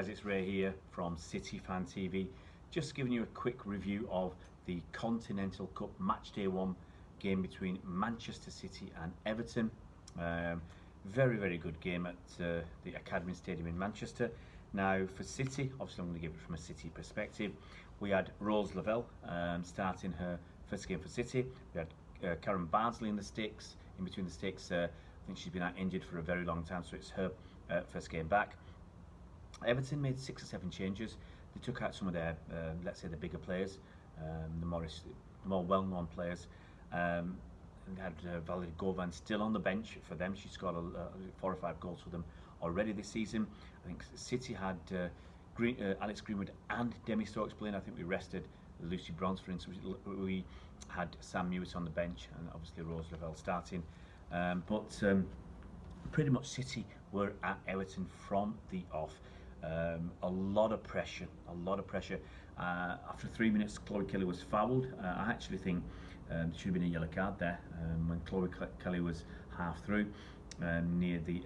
guys, it's Ray here from City Fan TV. Just giving you a quick review of the Continental Cup Matchday 1 game between Manchester City and Everton. Very good game at the Academy Stadium in Manchester. Now for City, obviously I'm going to give it from a City perspective. We had Rose Lavelle starting her first game for City. We had Karen Barnsley in the sticks, in between the sticks. I think she's been out injured for a very long time, so it's her first game back. Everton made 6 or 7 changes. They took out some of their, let's say, the bigger players, the more well-known players. And they had Valerie Govan still on the bench for them. She's got 4 or 5 goals for them already this season. I think City had Alex Greenwood and Demi Stokes playing. I think we rested Lucy Bronze, for instance. We had Sam Mewis on the bench, and obviously Rose Lavelle starting. Pretty much City were at Everton from the off. A lot of pressure. After 3 minutes, Chloe Kelly was fouled. I actually think there should have been a yellow card there when Chloe Kelly was half through near the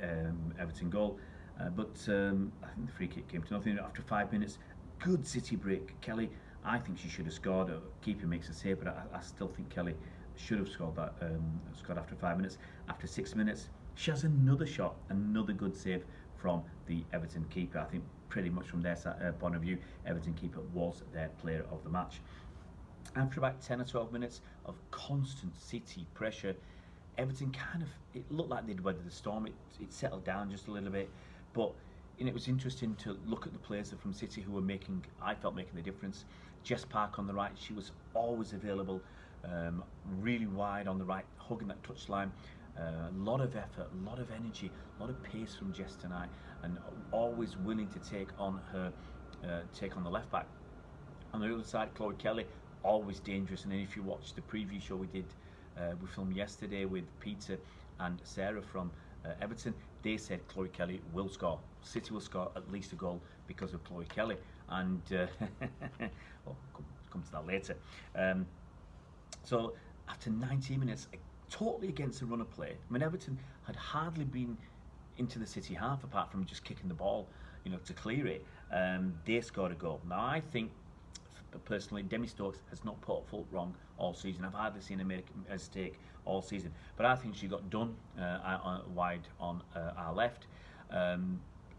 Everton goal. I think the free kick came to nothing. After 5 minutes, good City break. Kelly, I think she should have scored. Keeper makes a save, but I still think Kelly should have scored that. Scored after 5 minutes. After 6 minutes, she has another shot, another good save from the Everton keeper. I think pretty much from their point of view, Everton keeper was their player of the match. After about 10 or 12 minutes of constant City pressure, Everton it looked like they'd weathered the storm. It settled down just a little bit, but it was interesting to look at the players from City who were I felt making the difference. Jess Park on the right, she was always available, really wide on the right, hugging that touchline. A lot of effort, a lot of energy, a lot of pace from Jess tonight, and always willing to take on the left back. On the other side, Chloe Kelly, always dangerous. And then if you watch the preview show we filmed yesterday with Peter and Sarah from Everton, they said Chloe Kelly will score. City will score at least a goal because of Chloe Kelly, and well, come to that later. So after 90 minutes, totally against the run of play. I mean, Everton had hardly been into the City half, apart from just kicking the ball, to clear it. They scored a goal. Now, I think, personally, Demi Stokes has not put a foot wrong all season. I've hardly seen her make a mistake all season, but I think she got done wide on our left.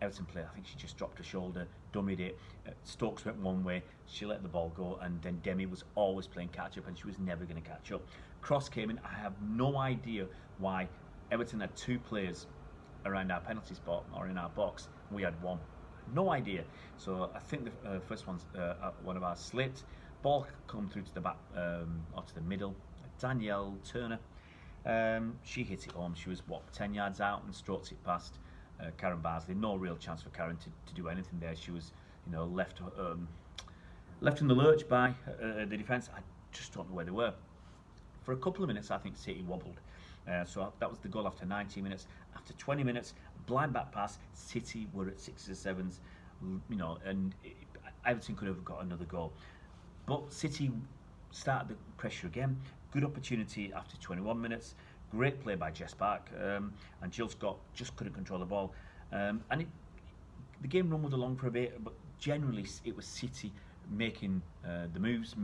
Everton player, I think she just dropped her shoulder, dummied it. Stokes went one way, she let the ball go, and then Demi was always playing catch up, and she was never going to catch up. Cross came in. I have no idea why Everton had 2 players around our penalty spot or in our box. We had 1. No idea. So I think the first one's one of our slipped. Ball come through to the back or to the middle. Danielle Turner, she hit it home. She was 10 yards out and stroked it past Karen Barnsley. No real chance for Karen to do anything there. She was left in the lurch by the defence. I just don't know where they were. For a couple of minutes, I think City wobbled. So that was the goal after 90 minutes. After 20 minutes, blind back pass, City were at 6s or 7s, and Everton could have got another goal. But City started the pressure again. Good opportunity after 21 minutes. Great play by Jess Park, and Jill Scott just couldn't control the ball. The game rumbled along for a bit, but generally it was City making the moves,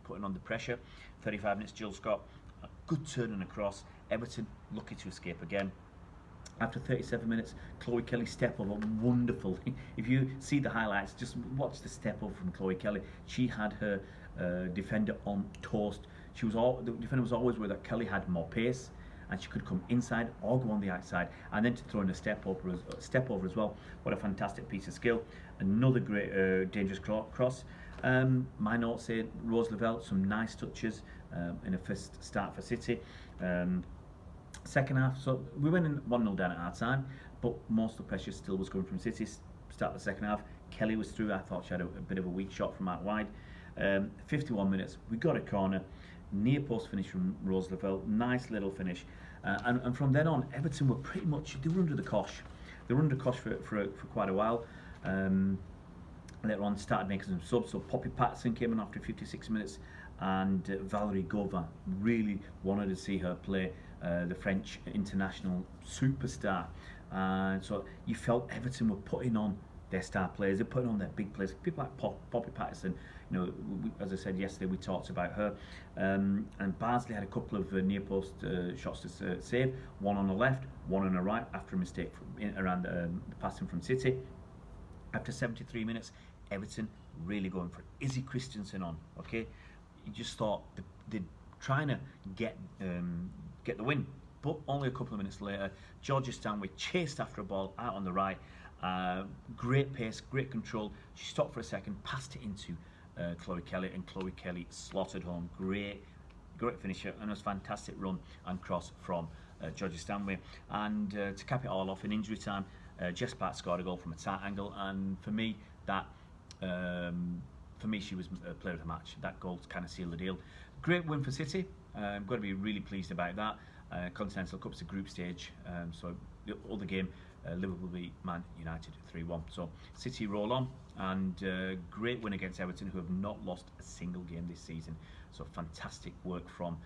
putting on the pressure. 35 minutes, Jill Scott, a good turn and across. Everton lucky to escape again. After 37 minutes, Chloe Kelly step over, wonderful. If you see the highlights, just watch the step over from Chloe Kelly. She had her defender on toast. The defender was always where that Kelly had more pace, and she could come inside or go on the outside, and then to throw in a step over as well. What a fantastic piece of skill. Another great dangerous cross. My notes say Rose Lavelle, some nice touches in a first start for City. Second half, so we went in 1-0 down at our time, but most of the pressure still was coming from City. Start the second half, Kelly was through. I thought she had a bit of a weak shot from out wide. 51 minutes, we got a corner, near post finish from Rose Lavelle, nice little finish, and from then on, Everton were pretty much, they were under the cosh. They were under cosh for quite a while. Later on, started making some subs. So Poppy Patterson came in after 56 minutes, and Valerie Gauvin, really wanted to see her play, the French international superstar. So you felt Everton were putting on their star players. They're putting on their big players. People like Poppy Patterson, as I said yesterday, we talked about her. And Barnsley had a couple of near post shots to save. One on the left, one on the right after a mistake around the passing from City. After 73 minutes, Everton really going for it. Izzy Christensen on, okay? You just thought they're trying to get the win. But only a couple of minutes later, Georgia Stanway chased after a ball out on the right. Great pace, great control. She stopped for a second, passed it into Chloe Kelly, and Chloe Kelly slotted home. Great finisher, and it was a fantastic run and cross from Georgia Stanway. And to cap it all off, in injury time, Jess Park scored a goal from a tight angle, and for me, she was player of the match. That goal kind of sealed the deal. Great win for City. I'm going to be really pleased about that. Continental Cup's a group stage, so the other game, Liverpool beat Man United 3-1. So City roll on, and great win against Everton, who have not lost a single game this season. So fantastic work from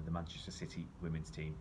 the Manchester City women's team.